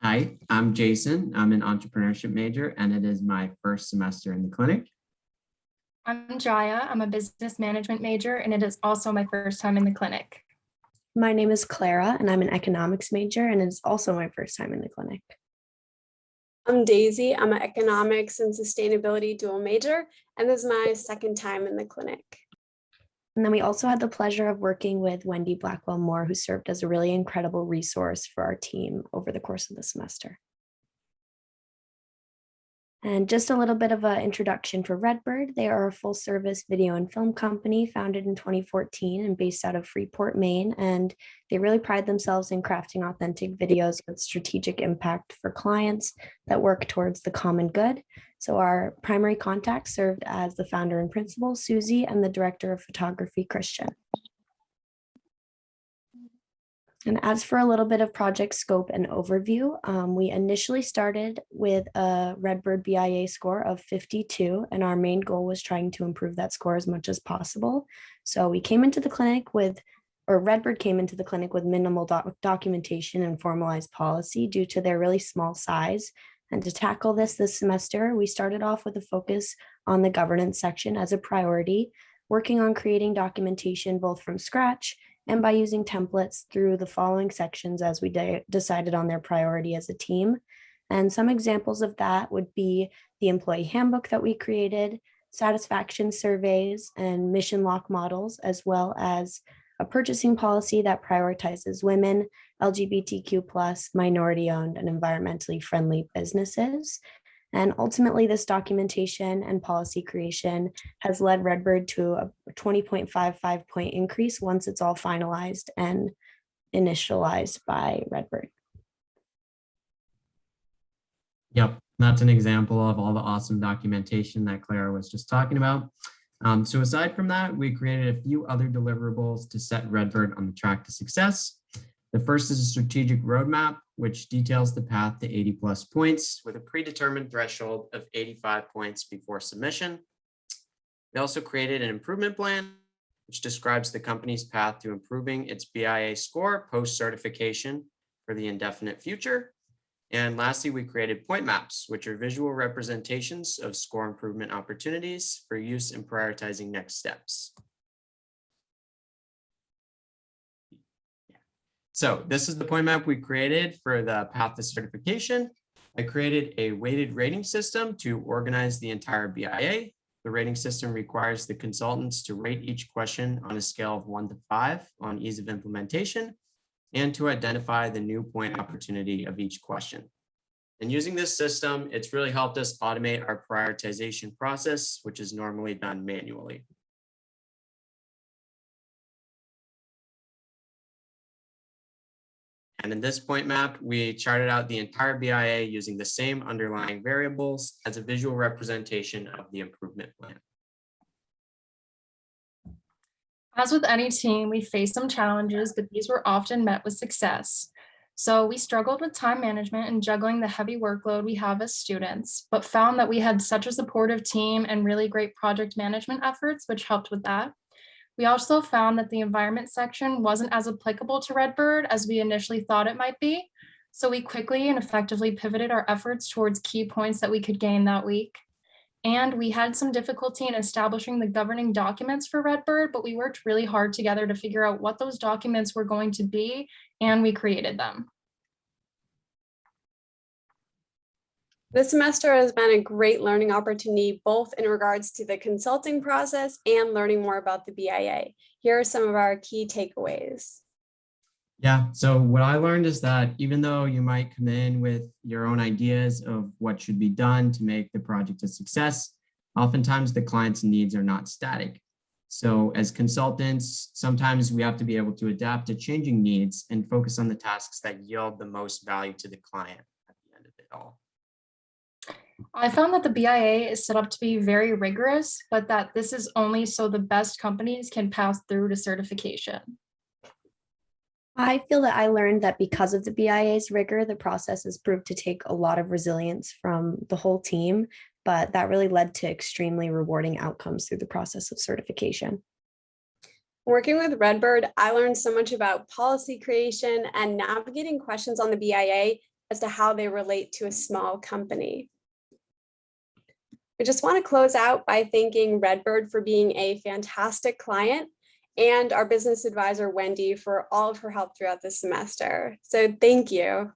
Hi, I'm Jason. I'm an entrepreneurship major, and it is my first semester in the clinic. I'm Jaya. I'm a business management major, and it is also my first time in the clinic. My name is Clara, and I'm an economics major, and it's also my first time in the clinic. I'm Daisy. I'm an economics and sustainability dual major, and this is my second time in the clinic. And then we also had the pleasure of working with Wendy Blackwell Moore, who served as a really incredible resource for our team over the course of the semester. And just a little bit of an introduction for Redbird. They are a full service video and film company founded in 2014 and based out of Freeport, Maine. And they really pride themselves in crafting authentic videos with strategic impact for clients that work towards the common good. So our primary contact served as the founder and principal, Susie, and the director of photography, Christian. And as for a little bit of project scope and overview, we initially started with a Redbird BIA score of 52, and our main goal was trying to improve that score as much as possible. So we came into the clinic with, or Redbird came into the clinic with minimal documentation and formalized policy due to their really small size. And to tackle this semester, we started off with a focus on the governance section as a priority, working on creating documentation both from scratch and by using templates through the following sections as we decided on their priority as a team. And some examples of that would be the employee handbook that we created, satisfaction surveys, and mission lock models, as well as a purchasing policy that prioritizes women, LGBTQ+, minority-owned, and environmentally friendly businesses. And ultimately, this documentation and policy creation has led Redbird to a 20.55 point increase once it's all finalized and initialized by Redbird. Yep, that's an example of all the awesome documentation that Clara was just talking about. So aside from that, we created a few other deliverables to set Redbird on the track to success. The first is a strategic roadmap, which details the path to 80+ points with a predetermined threshold of 85 points before submission. We also created an improvement plan, which describes the company's path to improving its BIA score post-certification for the indefinite future. And lastly, we created point maps, which are visual representations of score improvement opportunities for use in prioritizing next steps. So this is the point map we created for the path to certification. I created a weighted rating system to organize the entire BIA. The rating system requires the consultants to rate each question on a scale of 1 to 5 on ease of implementation and to identify the new point opportunity of each question. And using this system, it's really helped us automate our prioritization process, which is normally done manually. And in this point map, we charted out the entire BIA using the same underlying variables as a visual representation of the improvement plan. As with any team, we faced some challenges, but these were often met with success. So we struggled with time management and juggling the heavy workload we have as students, but found that we had such a supportive team and really great project management efforts, which helped with that. We also found that the environment section wasn't as applicable to Redbird as we initially thought it might be. So we quickly and effectively pivoted our efforts towards key points that we could gain that week. And we had some difficulty in establishing the governing documents for Redbird, but we worked really hard together to figure out what those documents were going to be, and we created them. This semester has been a great learning opportunity, both in regards to the consulting process and learning more about the BIA. Here are some of our key takeaways. Yeah, so what I learned is that even though you might come in with your own ideas of what should be done to make the project a success, oftentimes the client's needs are not static. So as consultants, sometimes we have to be able to adapt to changing needs and focus on the tasks that yield the most value to the client at the end of it all. I found that the BIA is set up to be very rigorous, but that this is only so the best companies can pass through to certification. I feel that I learned that because of the BIA's rigor, the process has proved to take a lot of resilience from the whole team, but that really led to extremely rewarding outcomes through the process of certification. Working with Redbird, I learned so much about policy creation and navigating questions on the BIA, as to how they relate to a small company. I just want to close out by thanking Redbird for being a fantastic client and our business advisor, Wendy, for all of her help throughout the semester. So thank you.